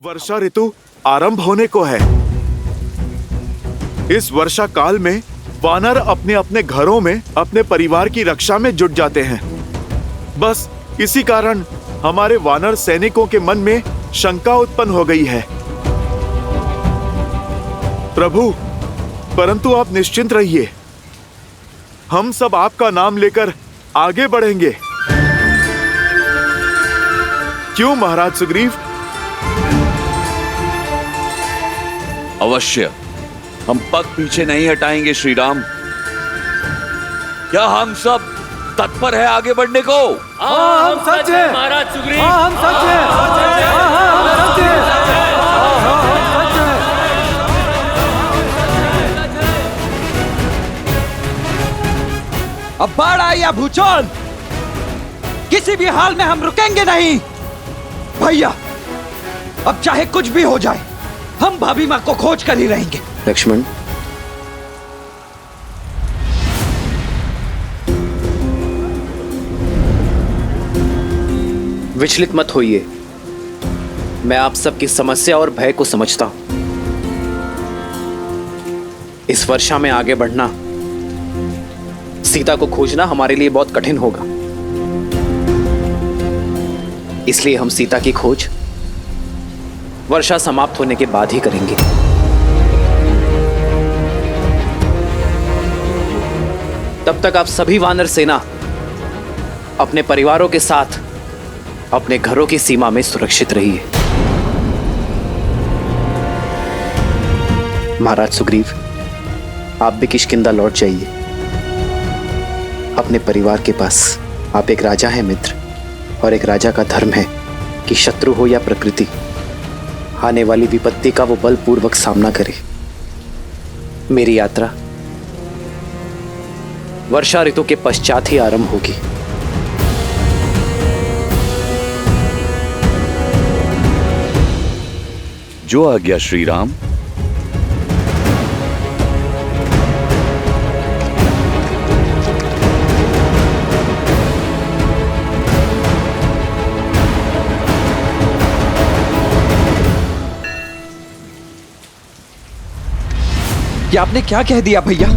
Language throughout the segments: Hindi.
वर्षा ऋतु आरंभ होने को है। इस वर्षा काल में वानर अपने अपने घरों में अपने परिवार की रक्षा में जुट जाते हैं। बस इसी कारण हमारे वानर सैनिकों के मन में शंका उत्पन्न हो गई है। प्रभु, परंतु आप निश्चिंत रहिए, हम सब आपका नाम लेकर आगे बढ़ेंगे। क्यों महाराज सुग्रीव? अवश्य, हम पग पीछे नहीं हटाएंगे श्री राम। क्या हम सब तत्पर है आगे बढ़ने को? हाँ, हम सच है महाराज सुग्रीव। हाँ, हम सच है। अब बाढ़ आई या भूचाल, किसी भी हाल में हम रुकेंगे नहीं। भैया, अब चाहे कुछ भी हो जाए, हम भाभी मां को खोज कर ही रहेंगे। लक्ष्मण, विचलित मत होइए। मैं आप सबकी समस्या और भय को समझता हूं। इस वर्षा में आगे बढ़ना, सीता को खोजना हमारे लिए बहुत कठिन होगा। इसलिए हम सीता की खोज वर्षा समाप्त होने के बाद ही करेंगे। तब तक आप सभी वानर सेना अपने परिवारों के साथ अपने घरों की सीमा में सुरक्षित रहिए। महाराज सुग्रीव, आप भी किष्किंधा लौट जाइए अपने परिवार के पास। आप एक राजा हैं मित्र, और एक राजा का धर्म है कि शत्रु हो या प्रकृति, आने वाली विपत्ति का वो बलपूर्वक सामना करे। मेरी यात्रा वर्षा ऋतु के पश्चात ही आरंभ होगी। जो आज्ञा श्री राम। ये आपने क्या कह दिया भैया?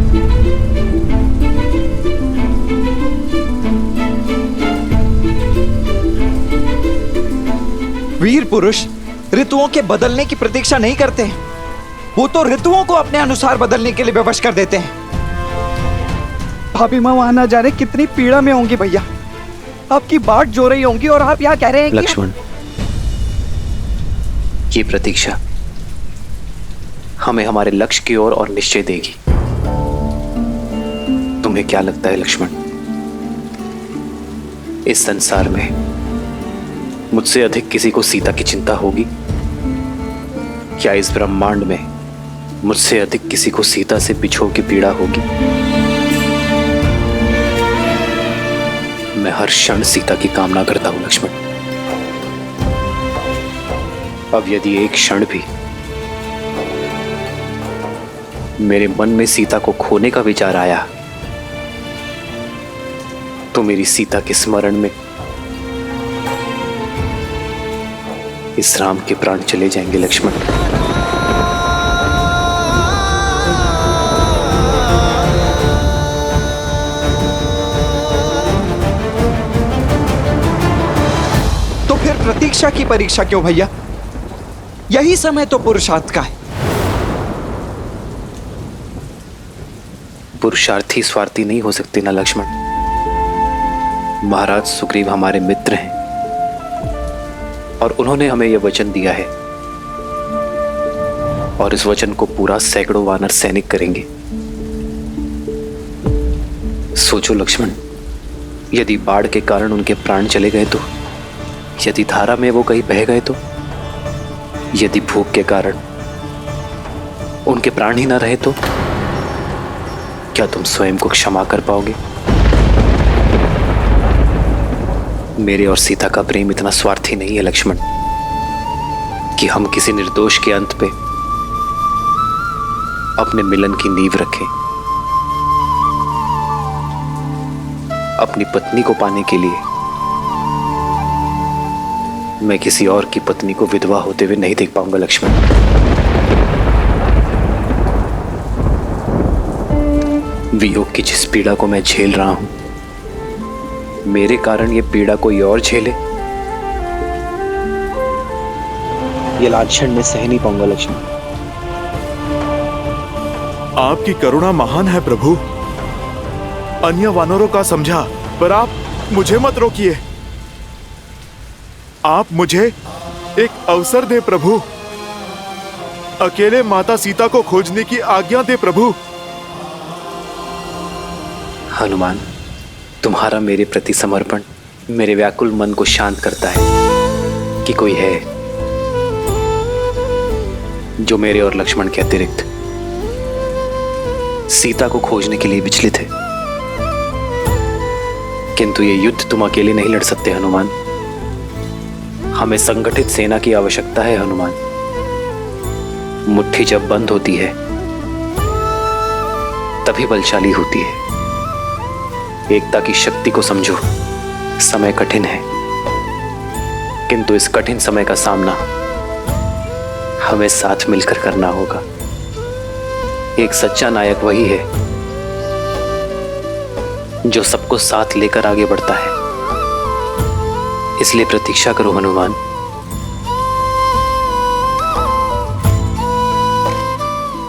वीर पुरुष ऋतुओं के बदलने की प्रतीक्षा नहीं करते हैं। वो तो ऋतुओं को अपने अनुसार बदलने के लिए विवश कर देते हैं। भाभी माँ वहां ना जाने कितनी पीड़ा में होंगी भैया। आपकी बाट जो रही होंगी और आप यहाँ कह रहे हैं लक्ष्मण, ये प्रतीक्षा हमें हमारे लक्ष्य की ओर और निश्चय देगी। तुम्हें क्या लगता है लक्ष्मण, इस संसार में मुझसे अधिक किसी को सीता की चिंता होगी? क्या इस ब्रह्मांड में मुझसे अधिक किसी को सीता से बिछोह की पीड़ा होगी? मैं हर क्षण सीता की कामना करता हूं लक्ष्मण। अब यदि एक क्षण भी मेरे मन में सीता को खोने का विचार आया, तो मेरी सीता के स्मरण में इस राम के प्राण चले जाएंगे लक्ष्मण। तो फिर प्रतीक्षा की परीक्षा क्यों भैया? यही समय तो पुरुषार्थ का है। पुरुषार्थी स्वार्थी नहीं हो सकते ना लक्ष्मण। महाराज सुग्रीव हमारे मित्र हैं, और उन्होंने हमें यह वचन दिया है, और इस वचन को पूरा सैकड़ों वानर सैनिक करेंगे। सोचो लक्ष्मण, यदि बाढ़ के कारण उनके प्राण चले गए तो, यदि धारा में वो कहीं बह गए तो, यदि भूख के कारण उनके प्राण ही ना रहे तो, क्या तुम स्वयं को क्षमा कर पाओगे? मेरे और सीता का प्रेम इतना स्वार्थी नहीं है लक्ष्मण कि हम किसी निर्दोष के अंत पे अपने मिलन की नींव रखें। अपनी पत्नी को पाने के लिए मैं किसी और की पत्नी को विधवा होते हुए नहीं देख पाऊंगा लक्ष्मण। वियोग की जिस पीड़ा को मैं झेल रहा हूं, मेरे कारण ये पीड़ा कोई और झेले, ये लाछन मैं सह नहीं पाऊंगा लक्ष्मण। आपकी करुणा महान है प्रभु। अन्य वानरों का समझा, पर आप मुझे मत रोकिए। आप मुझे एक अवसर दे प्रभु। अकेले माता सीता को खोजने की आज्ञा दे प्रभु। हनुमान, तुम्हारा मेरे प्रति समर्पण मेरे व्याकुल मन को शांत करता है कि कोई है जो मेरे और लक्ष्मण के अतिरिक्त सीता को खोजने के लिए विचलित है। किंतु ये युद्ध तुम अकेले नहीं लड़ सकते हनुमान। हमें संगठित सेना की आवश्यकता है हनुमान। मुट्ठी जब बंद होती है तभी बलशाली होती है। एकता की शक्ति को समझो। समय कठिन है, किंतु इस कठिन समय का सामना हमें साथ मिलकर करना होगा। एक सच्चा नायक वही है जो सबको साथ लेकर आगे बढ़ता है। इसलिए प्रतीक्षा करो हनुमान।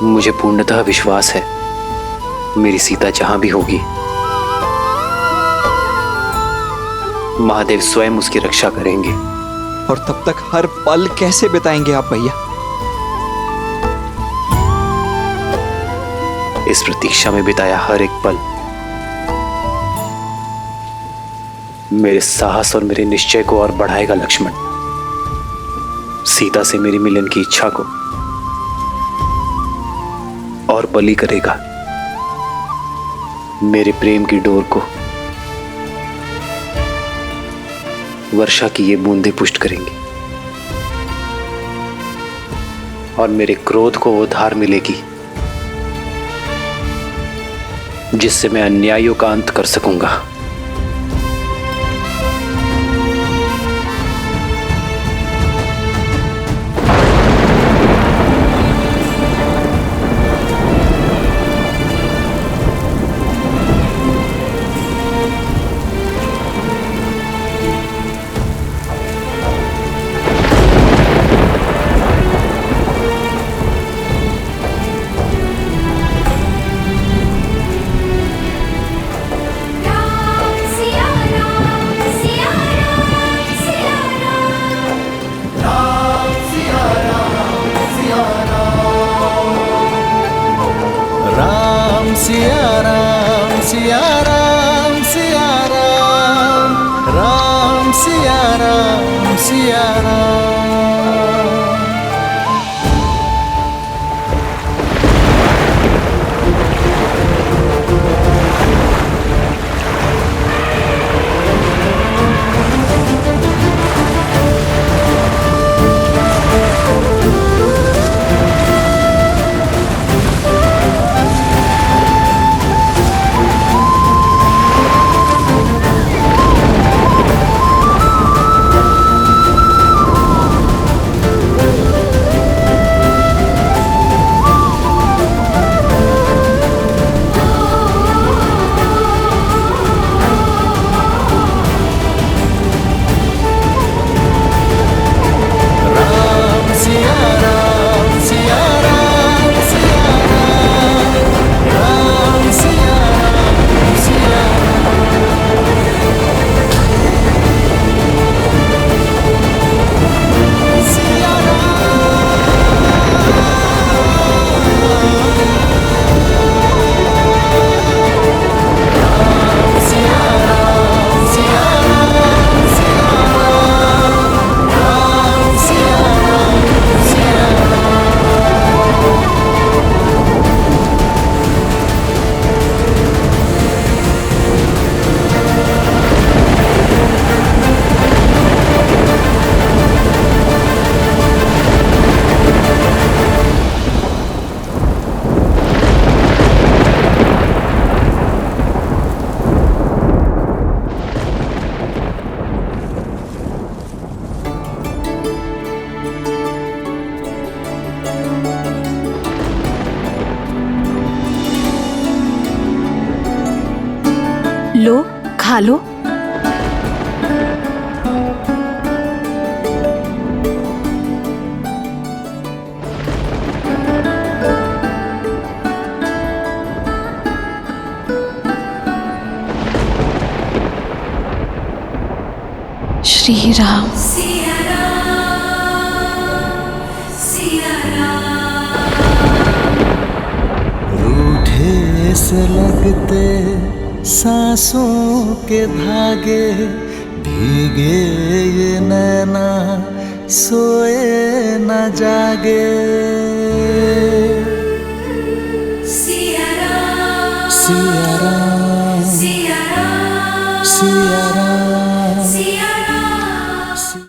मुझे पूर्णतः विश्वास है मेरी सीता जहां भी होगी, महादेव स्वयं उसकी रक्षा करेंगे। और तब तक हर पल कैसे बिताएंगे आप भैया? इस प्रतीक्षा में बिताया हर एक पल मेरे साहस और मेरे निश्चय को और बढ़ाएगा लक्ष्मण। सीता से मेरी मिलन की इच्छा को और बली करेगा। मेरे प्रेम की डोर को वर्षा की ये बूंदें पुष्ट करेंगी और मेरे क्रोध को वो धार मिलेगी जिससे मैं अन्यायों का अंत कर सकूंगा। खा लो। श्री राम। रूठे से लगते सांसों के धागे, भीगे ये नैना सोए न जागे। सिया राम, सिया राम, सिया राम।